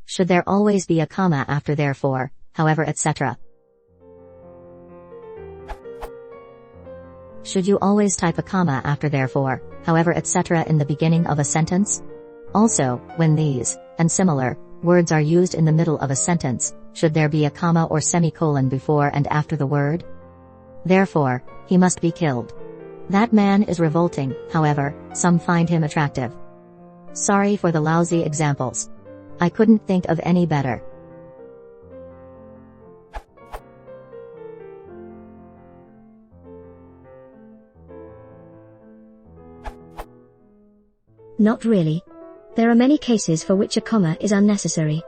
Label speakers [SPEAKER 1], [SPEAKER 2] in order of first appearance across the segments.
[SPEAKER 1] Should there always be a comma after therefore, however, etc.? Should you always type a comma after therefore, however, etc. in the beginning of a sentence? Also, when these, and similar, words are used in the middle of a sentence, should there be a comma or semicolon before and after the word? Therefore, he must be killed. That man is revolting, however, some find him attractive. Sorry for the lousy examples. I couldn't think of any better.
[SPEAKER 2] Not really. There are many cases for which a comma is unnecessary.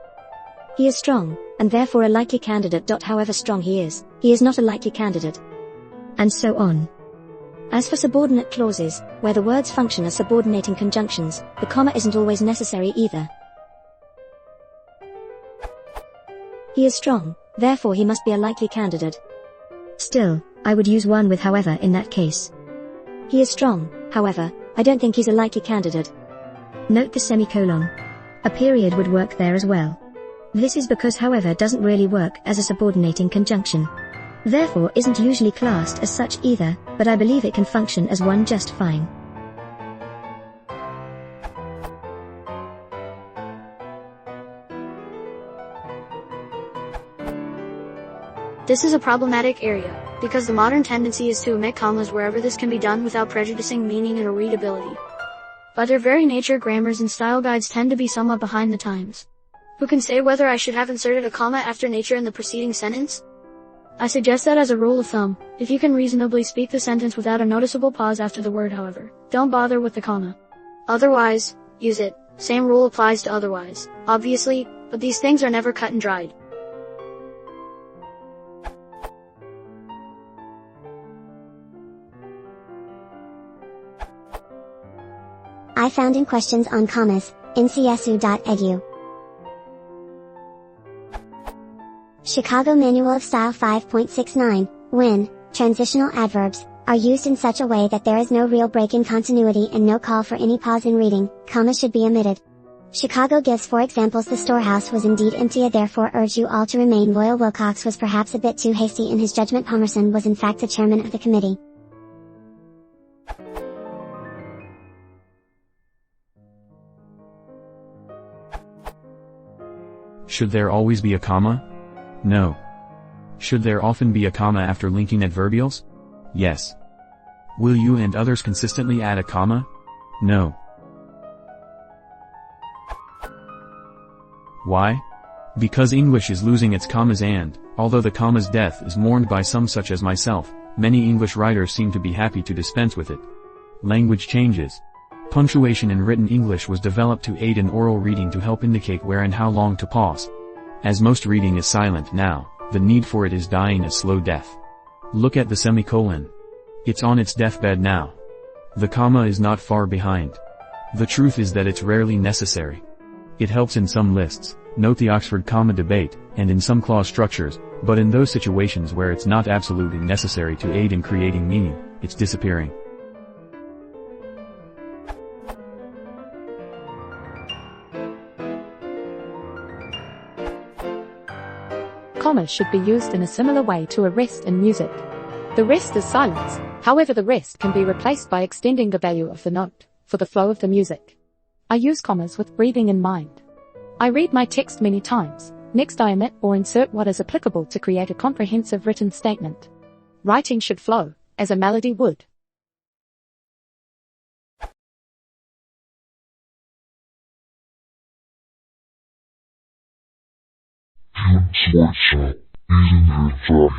[SPEAKER 2] He is strong, and therefore a likely candidate. However strong he is not a likely candidate. And so on. As for subordinate clauses, where the words function as subordinating conjunctions, the comma isn't always necessary either. He is strong, therefore he must be a likely candidate. Still, I would use one with however in that case. He is strong, however, I don't think he's a likely candidate. Note the semicolon. A period would work there as well. This is because however doesn't really work as a subordinating conjunction. Therefore isn't usually classed as such either, but I believe it can function as one just fine.
[SPEAKER 3] This is a problematic area, because the modern tendency is to omit commas wherever this can be done without prejudicing meaning and readability. By their very nature, grammars and style guides tend to be somewhat behind the times. Who can say whether I should have inserted a comma after nature in the preceding sentence? I suggest that as a rule of thumb, if you can reasonably speak the sentence without a noticeable pause after the word however, don't bother with the comma. Otherwise, use it. Same rule applies to otherwise, obviously, but these things are never cut and dried.
[SPEAKER 4] I found in questions on commas, ncsu.edu. Chicago Manual of Style 5.69, when transitional adverbs are used in such a way that there is no real break in continuity and no call for any pause in reading, commas should be omitted. Chicago gives 4 examples. The storehouse was indeed empty. I therefore urge you all to remain loyal. Wilcox was perhaps a bit too hasty in his judgment. Palmerson was in fact the chairman of the committee.
[SPEAKER 5] Should there always be a comma? No. Should there often be a comma after linking adverbials? Yes. Will you and others consistently add a comma? No. Why? Because English is losing its commas and, although the comma's death is mourned by some such as myself, many English writers seem to be happy to dispense with it. Language changes. Punctuation in written English was developed to aid in oral reading to help indicate where and how long to pause. As most reading is silent now, the need for it is dying a slow death. Look at the semicolon. It's on its deathbed now. The comma is not far behind. The truth is that it's rarely necessary. It helps in some lists, note the Oxford comma debate, and in some clause structures, but in those situations where it's not absolutely necessary to aid in creating meaning, it's disappearing.
[SPEAKER 6] Commas should be used in a similar way to a rest in music. The rest is silence, however the rest can be replaced by extending the value of the note, for the flow of the music. I use commas with breathing in mind. I read my text many times, next I omit or insert what is applicable to create a comprehensive written statement. Writing should flow, as a melody would.
[SPEAKER 7] Punctuation isn't very